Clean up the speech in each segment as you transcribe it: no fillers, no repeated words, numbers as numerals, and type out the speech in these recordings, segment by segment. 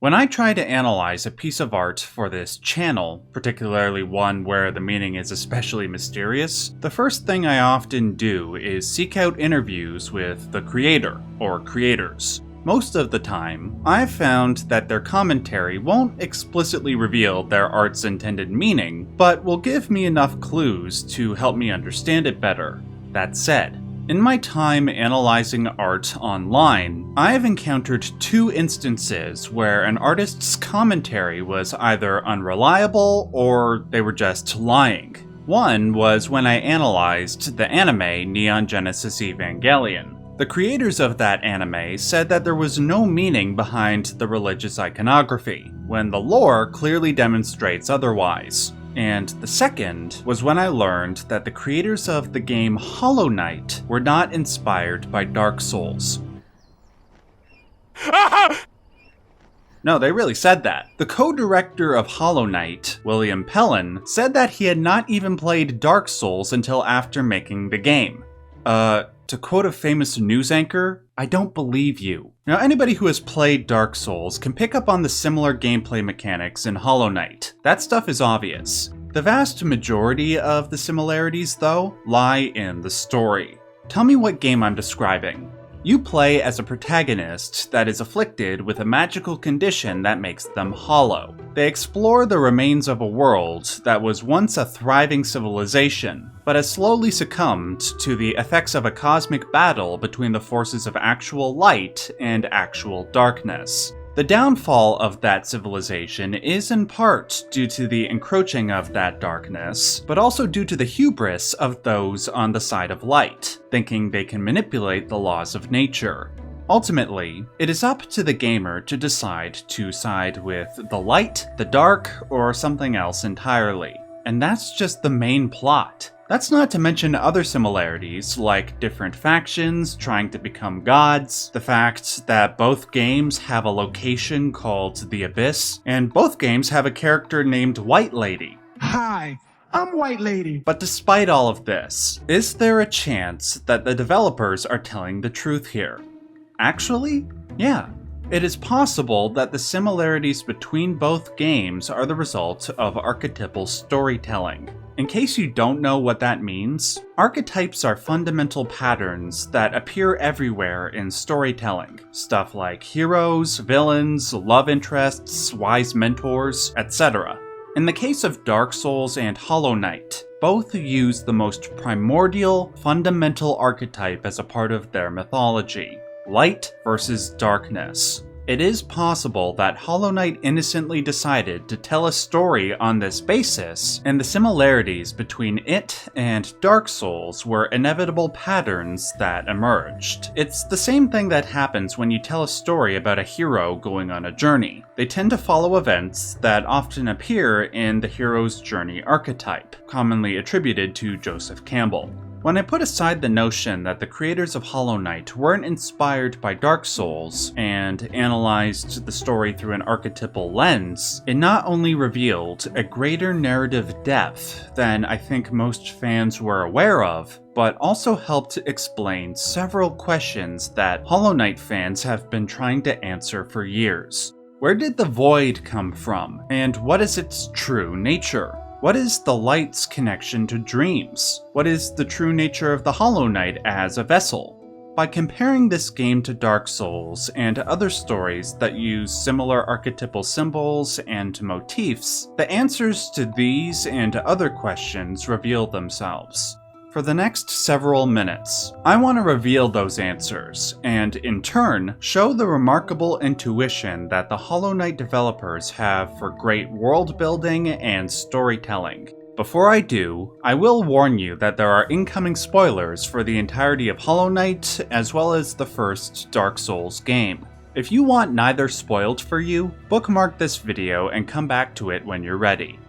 When I try to analyze a piece of art for this channel, particularly one where the meaning is especially mysterious, the first thing I often do is seek out interviews with the creator or creators. Most of the time, I've found that their commentary won't explicitly reveal their art's intended meaning, but will give me enough clues to help me understand it better. That said, in my time analyzing art online, I have encountered two instances where an artist's commentary was either unreliable or they were just lying. One was when I analyzed the anime Neon Genesis Evangelion. The creators of that anime said that there was no meaning behind the religious iconography, when the lore clearly demonstrates otherwise. And the second was when I learned that the creators of the game Hollow Knight were not inspired by Dark Souls. No, they really said that. The co-director of Hollow Knight, William Pellin, said that he had not even played Dark Souls until after making the game. To quote a famous news anchor, I don't believe you. Now, anybody who has played Dark Souls can pick up on the similar gameplay mechanics in Hollow Knight. That stuff is obvious. The vast majority of the similarities, though, lie in the story. Tell me what game I'm describing. You play as a protagonist that is afflicted with a magical condition that makes them hollow. They explore the remains of a world that was once a thriving civilization, but has slowly succumbed to the effects of a cosmic battle between the forces of actual light and actual darkness. The downfall of that civilization is in part due to the encroaching of that darkness, but also due to the hubris of those on the side of light, thinking they can manipulate the laws of nature. Ultimately, it is up to the gamer to decide to side with the light, the dark, or something else entirely. And that's just the main plot. That's not to mention other similarities, like different factions trying to become gods, the fact that both games have a location called the Abyss, and both games have a character named White Lady. Hi, I'm White Lady. But despite all of this, is there a chance that the developers are telling the truth here? Actually, yeah. It is possible that the similarities between both games are the result of archetypal storytelling. In case you don't know what that means, archetypes are fundamental patterns that appear everywhere in storytelling. Stuff like heroes, villains, love interests, wise mentors, etc. In the case of Dark Souls and Hollow Knight, both use the most primordial, fundamental archetype as a part of their mythology: light versus darkness. It is possible that Hollow Knight innocently decided to tell a story on this basis, and the similarities between it and Dark Souls were inevitable patterns that emerged. It's the same thing that happens when you tell a story about a hero going on a journey. They tend to follow events that often appear in the hero's journey archetype, commonly attributed to Joseph Campbell. When I put aside the notion that the creators of Hollow Knight weren't inspired by Dark Souls and analyzed the story through an archetypal lens, it not only revealed a greater narrative depth than I think most fans were aware of, but also helped to explain several questions that Hollow Knight fans have been trying to answer for years. Where did the void come from, and what is its true nature? What is the light's connection to dreams? What is the true nature of the Hollow Knight as a vessel? By comparing this game to Dark Souls and other stories that use similar archetypal symbols and motifs, the answers to these and other questions reveal themselves. For the next several minutes, I want to reveal those answers, and in turn, show the remarkable intuition that the Hollow Knight developers have for great world building and storytelling. Before I do, I will warn you that there are incoming spoilers for the entirety of Hollow Knight, as well as the first Dark Souls game. If you want neither spoiled for you, bookmark this video and come back to it when you're ready.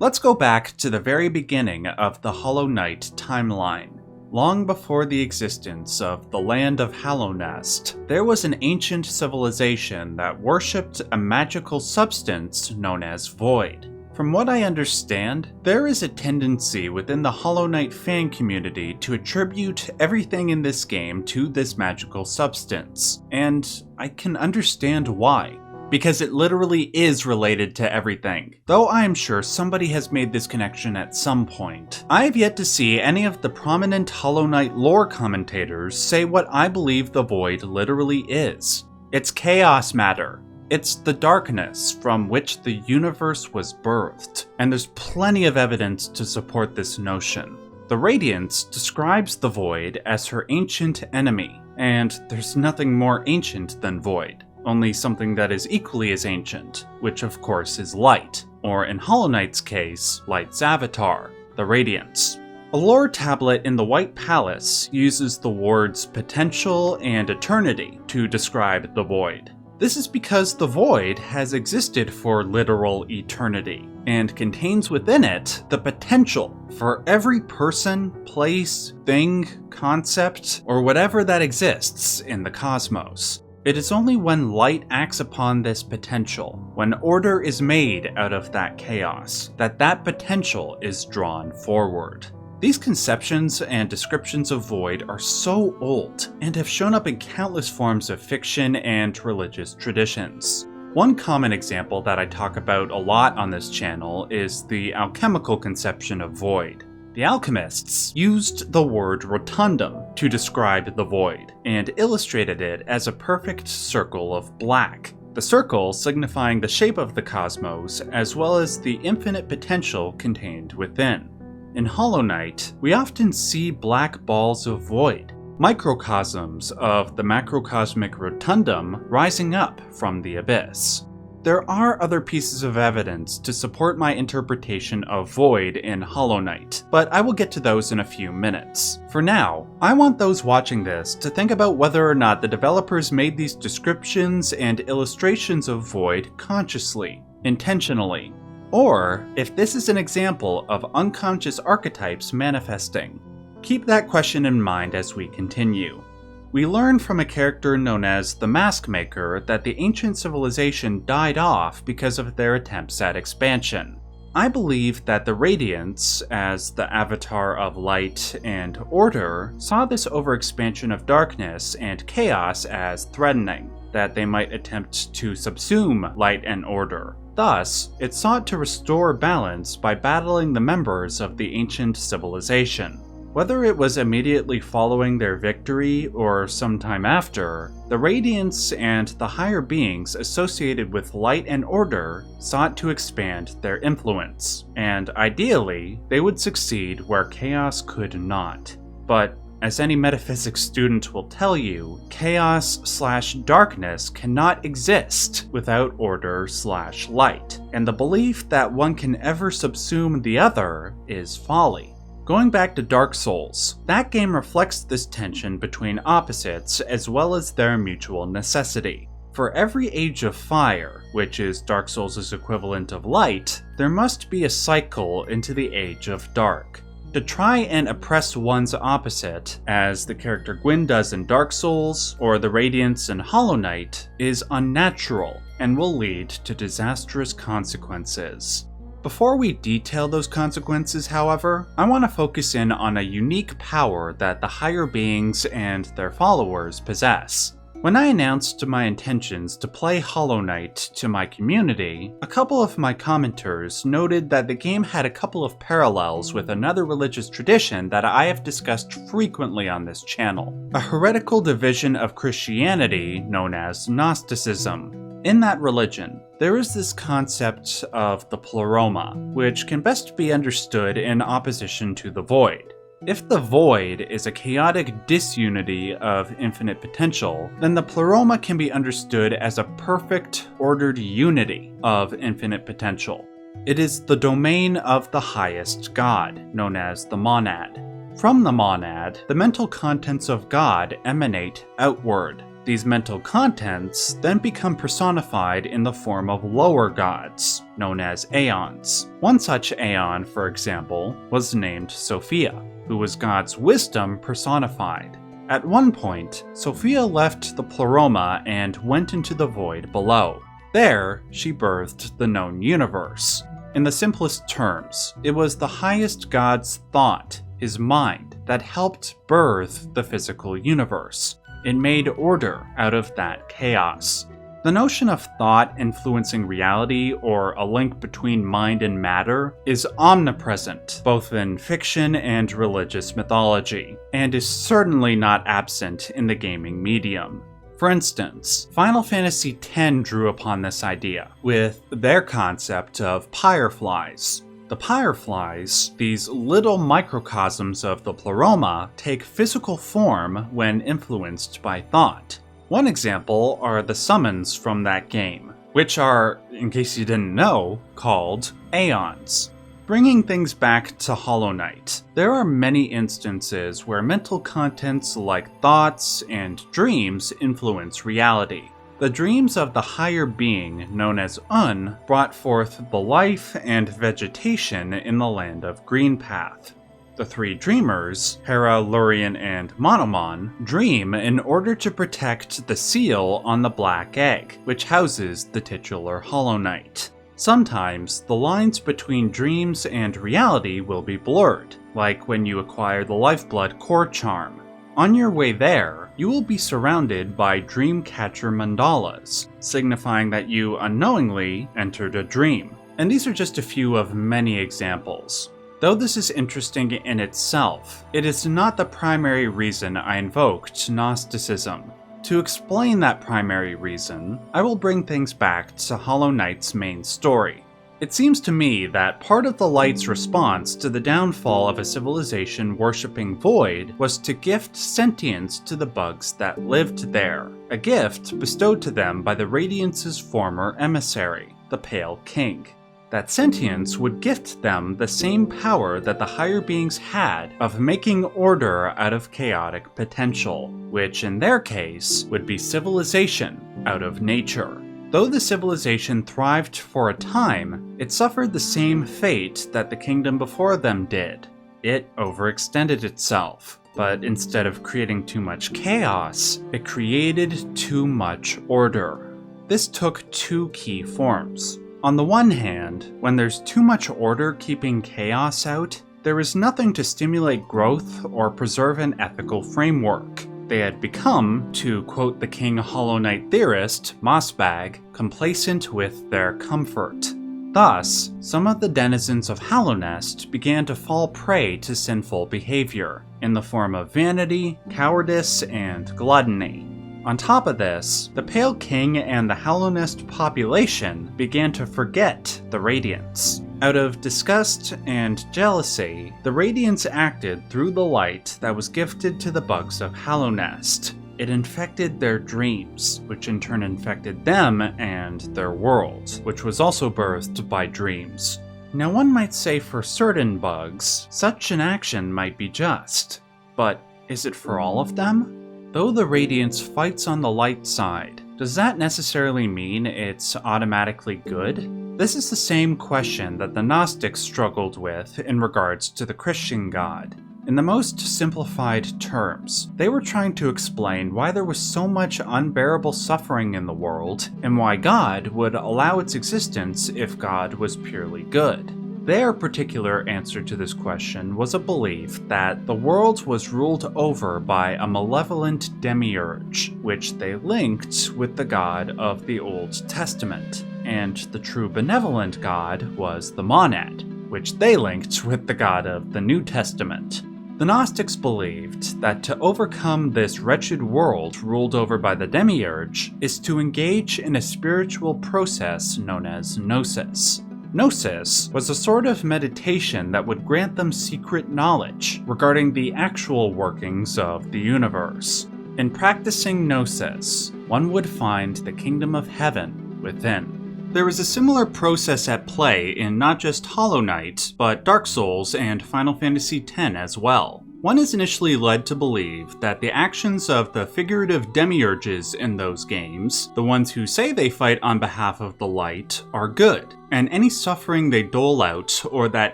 Let's go back to the very beginning of the Hollow Knight timeline. Long before the existence of the land of Hallownest, there was an ancient civilization that worshipped a magical substance known as void. From what I understand, there is a tendency within the Hollow Knight fan community to attribute everything in this game to this magical substance, and I can understand why. Because it literally is related to everything, though I am sure somebody has made this connection at some point. I have yet to see any of the prominent Hollow Knight lore commentators say what I believe the Void literally is. It's chaos matter. It's the darkness from which the universe was birthed, and there's plenty of evidence to support this notion. The Radiance describes the Void as her ancient enemy, and there's nothing more ancient than Void. Only something that is equally as ancient, which of course is Light, or in Hollow Knight's case, Light's avatar, the Radiance. A lore tablet in the White Palace uses the words potential and eternity to describe the Void. This is because the Void has existed for literal eternity, and contains within it the potential for every person, place, thing, concept, or whatever that exists in the cosmos. It is only when light acts upon this potential, when order is made out of that chaos, that that potential is drawn forward. These conceptions and descriptions of Void are so old, and have shown up in countless forms of fiction and religious traditions. One common example that I talk about a lot on this channel is the alchemical conception of Void. The alchemists used the word rotundum to describe the Void, and illustrated it as a perfect circle of black. The circle signifying the shape of the cosmos, as well as the infinite potential contained within. In Hollow Knight, we often see black balls of Void, microcosms of the macrocosmic rotundum rising up from the abyss. There are other pieces of evidence to support my interpretation of Void in Hollow Knight, but I will get to those in a few minutes. For now, I want those watching this to think about whether or not the developers made these descriptions and illustrations of Void consciously, intentionally, or if this is an example of unconscious archetypes manifesting. Keep that question in mind as we continue. We learn from a character known as the Mask Maker that the ancient civilization died off because of their attempts at expansion. I believe that the Radiance, as the avatar of light and order, saw this overexpansion of darkness and chaos as threatening, that they might attempt to subsume light and order. Thus, it sought to restore balance by battling the members of the ancient civilization. Whether it was immediately following their victory or sometime after, the Radiance and the higher beings associated with light and order sought to expand their influence, and ideally, they would succeed where chaos could not. But as any metaphysics student will tell you, chaos/darkness cannot exist without order/light, and the belief that one can ever subsume the other is folly. Going back to Dark Souls, that game reflects this tension between opposites as well as their mutual necessity. For every age of fire, which is Dark Souls' equivalent of light, there must be a cycle into the age of dark. To try and oppress one's opposite, as the character Gwyn does in Dark Souls, or the Radiance in Hollow Knight, is unnatural and will lead to disastrous consequences. Before we detail those consequences, however, I want to focus in on a unique power that the higher beings and their followers possess. When I announced my intentions to play Hollow Knight to my community, a couple of my commenters noted that the game had a couple of parallels with another religious tradition that I have discussed frequently on this channel, a heretical division of Christianity known as Gnosticism. In that religion, there is this concept of the pleroma, which can best be understood in opposition to the Void. If the Void is a chaotic disunity of infinite potential, then the pleroma can be understood as a perfect, ordered unity of infinite potential. It is the domain of the highest God, known as the monad. From the monad, the mental contents of God emanate outward. These mental contents then become personified in the form of lower gods, known as aeons. One such aeon, for example, was named Sophia, who was God's wisdom personified. At one point, Sophia left the pleroma and went into the void below. There, she birthed the known universe. In the simplest terms, it was the highest god's thought, his mind, that helped birth the physical universe. It made order out of that chaos. The notion of thought influencing reality, or a link between mind and matter, is omnipresent, both in fiction and religious mythology, and is certainly not absent in the gaming medium. For instance, Final Fantasy X drew upon this idea, with their concept of pyreflies. The pyreflies, these little microcosms of the pleroma, take physical form when influenced by thought. One example are the summons from that game, which are, in case you didn't know, called aeons. Bringing things back to Hollow Knight, there are many instances where mental contents like thoughts and dreams influence reality. The dreams of the higher being, known as Un, brought forth the life and vegetation in the land of Greenpath. The three dreamers, Hera, Lurien, and Monomon, dream in order to protect the seal on the black egg, which houses the titular Hollow Knight. Sometimes, the lines between dreams and reality will be blurred, like when you acquire the Lifeblood core charm. On your way there, you will be surrounded by Dreamcatcher mandalas, signifying that you unknowingly entered a dream. And these are just a few of many examples. Though this is interesting in itself, it is not the primary reason I invoked Gnosticism. To explain that primary reason, I will bring things back to Hollow Knight's main story. It seems to me that part of the light's response to the downfall of a civilization worshipping void was to gift sentience to the bugs that lived there, a gift bestowed to them by the Radiance's former emissary, the Pale King. That sentience would gift them the same power that the higher beings had of making order out of chaotic potential, which in their case would be civilization out of nature. Though the civilization thrived for a time, it suffered the same fate that the kingdom before them did. It overextended itself, but instead of creating too much chaos, it created too much order. This took two key forms. On the one hand, when there's too much order keeping chaos out, there is nothing to stimulate growth or preserve an ethical framework. They had become, to quote the King Hollow Knight theorist, Mossbag, complacent with their comfort. Thus, some of the denizens of Hallownest began to fall prey to sinful behavior, in the form of vanity, cowardice, and gluttony. On top of this, the Pale King and the Hallownest population began to forget the Radiance. Out of disgust and jealousy, the Radiance acted through the light that was gifted to the bugs of Hallownest. It infected their dreams, which in turn infected them and their world, which was also birthed by dreams. Now one might say for certain bugs, such an action might be just, but is it for all of them? Though the Radiance fights on the light side, does that necessarily mean it's automatically good? This is the same question that the Gnostics struggled with in regards to the Christian God. In the most simplified terms, they were trying to explain why there was so much unbearable suffering in the world, and why God would allow its existence if God was purely good. Their particular answer to this question was a belief that the world was ruled over by a malevolent demiurge, which they linked with the God of the Old Testament, and the true benevolent God was the Monad, which they linked with the God of the New Testament. The Gnostics believed that to overcome this wretched world ruled over by the demiurge is to engage in a spiritual process known as Gnosis. Gnosis was a sort of meditation that would grant them secret knowledge regarding the actual workings of the universe. In practicing Gnosis, one would find the kingdom of heaven within. There is a similar process at play in not just Hollow Knight, but Dark Souls and Final Fantasy X as well. One is initially led to believe that the actions of the figurative demiurges in those games, the ones who say they fight on behalf of the light, are good, and any suffering they dole out or that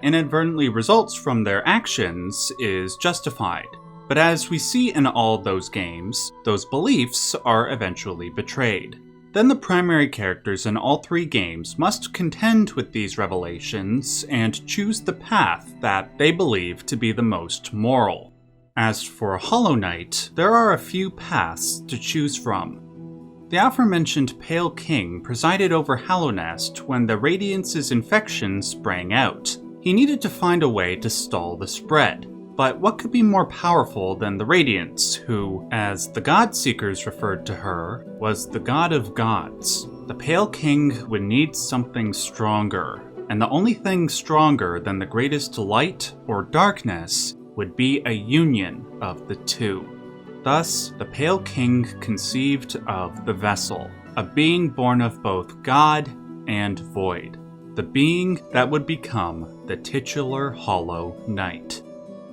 inadvertently results from their actions is justified. But as we see in all those games, those beliefs are eventually betrayed. then the primary characters in all three games must contend with these revelations and choose the path that they believe to be the most moral. As for Hollow Knight, there are a few paths to choose from. The aforementioned Pale King presided over Hallownest when the Radiance's infection sprang out. He needed to find a way to stall the spread. But what could be more powerful than the Radiance, who, as the God-Seekers referred to her, was the god of gods? The Pale King would need something stronger, and the only thing stronger than the greatest light or darkness would be a union of the two. Thus, the Pale King conceived of the Vessel, a being born of both God and Void, the being that would become the titular Hollow Knight.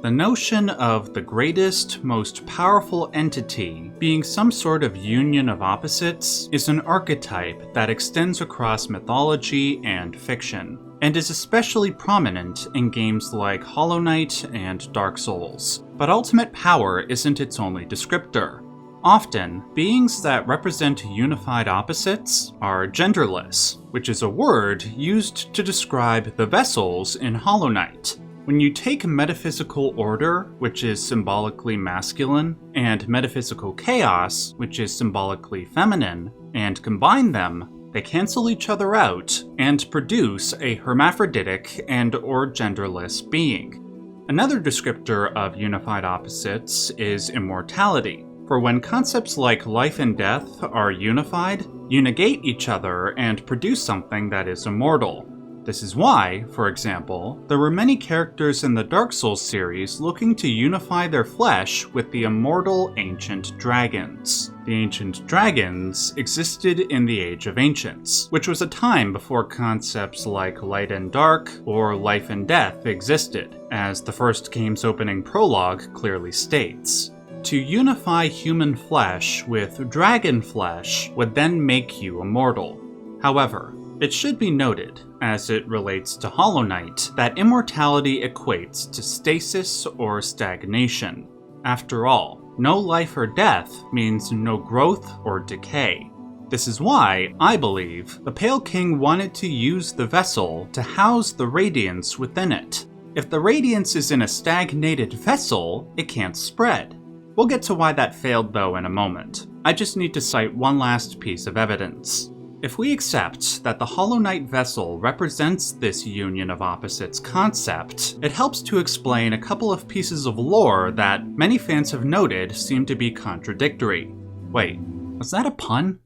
The notion of the greatest, most powerful entity being some sort of union of opposites is an archetype that extends across mythology and fiction, and is especially prominent in games like Hollow Knight and Dark Souls. But ultimate power isn't its only descriptor. Often, beings that represent unified opposites are genderless, which is a word used to describe the vessels in Hollow Knight. When you take metaphysical order, which is symbolically masculine, and metaphysical chaos, which is symbolically feminine, and combine them, they cancel each other out and produce a hermaphroditic and/or genderless being. Another descriptor of unified opposites is immortality, for when concepts like life and death are unified, you negate each other and produce something that is immortal. This is why, for example, there were many characters in the Dark Souls series looking to unify their flesh with the immortal ancient dragons. The ancient dragons existed in the Age of Ancients, which was a time before concepts like light and dark or life and death existed, as the first game's opening prologue clearly states. To unify human flesh with dragon flesh would then make you immortal. However, it should be noted, as it relates to Hollow Knight, that immortality equates to stasis or stagnation. After all, no life or death means no growth or decay. This is why, I believe, the Pale King wanted to use the vessel to house the Radiance within it. If the Radiance is in a stagnated vessel, it can't spread. We'll get to why that failed though in a moment. I just need to cite one last piece of evidence. If we accept that the Hollow Knight vessel represents this union of opposites concept, it helps to explain a couple of pieces of lore that many fans have noted seem to be contradictory. Wait, was that a pun?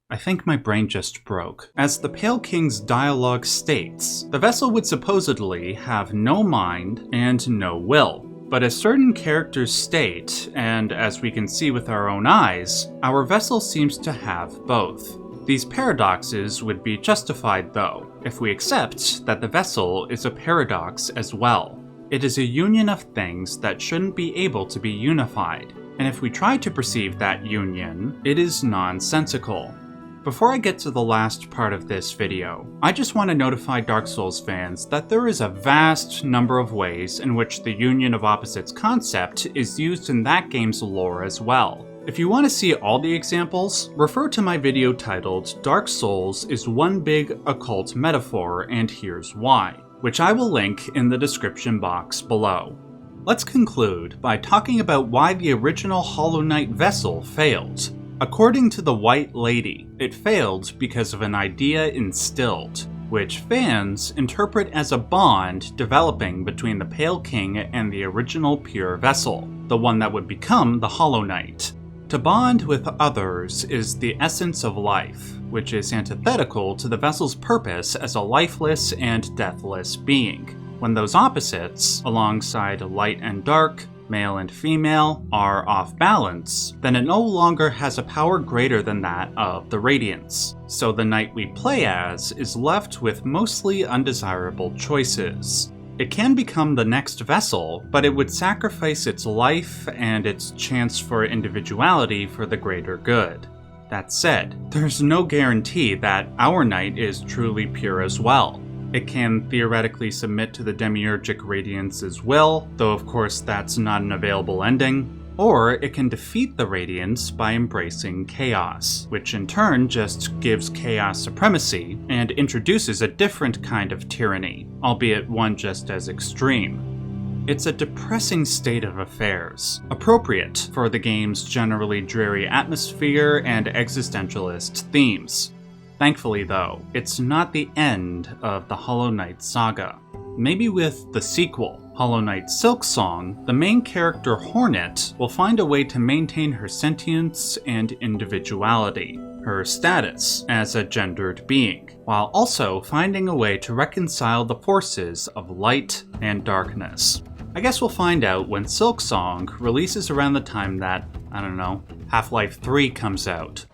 I think my brain just broke. As the Pale King's dialogue states, the vessel would supposedly have no mind and no will. But as certain characters state, and as we can see with our own eyes, our vessel seems to have both. These paradoxes would be justified though, if we accept that the vessel is a paradox as well. It is a union of things that shouldn't be able to be unified, and if we try to perceive that union, it is nonsensical. Before I get to the last part of this video, I just want to notify Dark Souls fans that there is a vast number of ways in which the union of opposites concept is used in that game's lore as well. If you want to see all the examples, refer to my video titled Dark Souls is one big occult metaphor and here's why, which I will link in the description box below. Let's conclude by talking about why the original Hollow Knight vessel failed. According to the White Lady, it failed because of an idea instilled, which fans interpret as a bond developing between the Pale King and the original pure vessel, the one that would become the Hollow Knight. To bond with others is the essence of life, which is antithetical to the vessel's purpose as a lifeless and deathless being. When those opposites, alongside light and dark, male and female, are off balance, then it no longer has a power greater than that of the Radiance. So the knight we play as is left with mostly undesirable choices. It can become the next vessel, but it would sacrifice its life and its chance for individuality for the greater good. That said, there's no guarantee that our knight is truly pure as well. It can theoretically submit to the Demiurgic Radiance's will, though of course that's not an available ending. Or it can defeat the Radiance by embracing chaos, which in turn just gives chaos supremacy and introduces a different kind of tyranny, albeit one just as extreme. It's a depressing state of affairs, appropriate for the game's generally dreary atmosphere and existentialist themes. Thankfully though, it's not the end of the Hollow Knight saga. Maybe with the sequel, Hollow Knight Silksong, the main character Hornet will find a way to maintain her sentience and individuality, her status as a gendered being, while also finding a way to reconcile the forces of light and darkness. I guess we'll find out when Silksong releases around the time that, I don't know, Half-Life 3 comes out.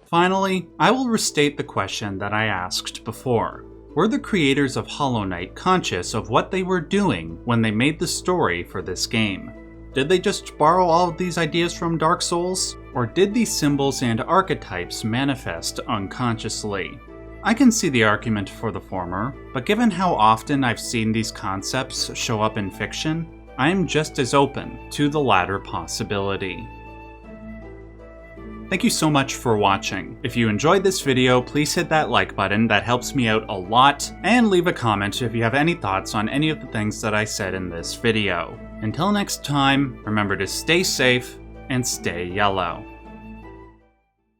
Finally, I will restate the question that I asked before. Were the creators of Hollow Knight conscious of what they were doing when they made the story for this game? Did they just borrow all of these ideas from Dark Souls? Or did these symbols and archetypes manifest unconsciously? I can see the argument for the former, but given how often I've seen these concepts show up in fiction, I am just as open to the latter possibility. Thank you so much for watching. If you enjoyed this video, please hit that like button, that helps me out a lot, and leave a comment if you have any thoughts on any of the things that I said in this video. Until next time, remember to stay safe and stay yellow.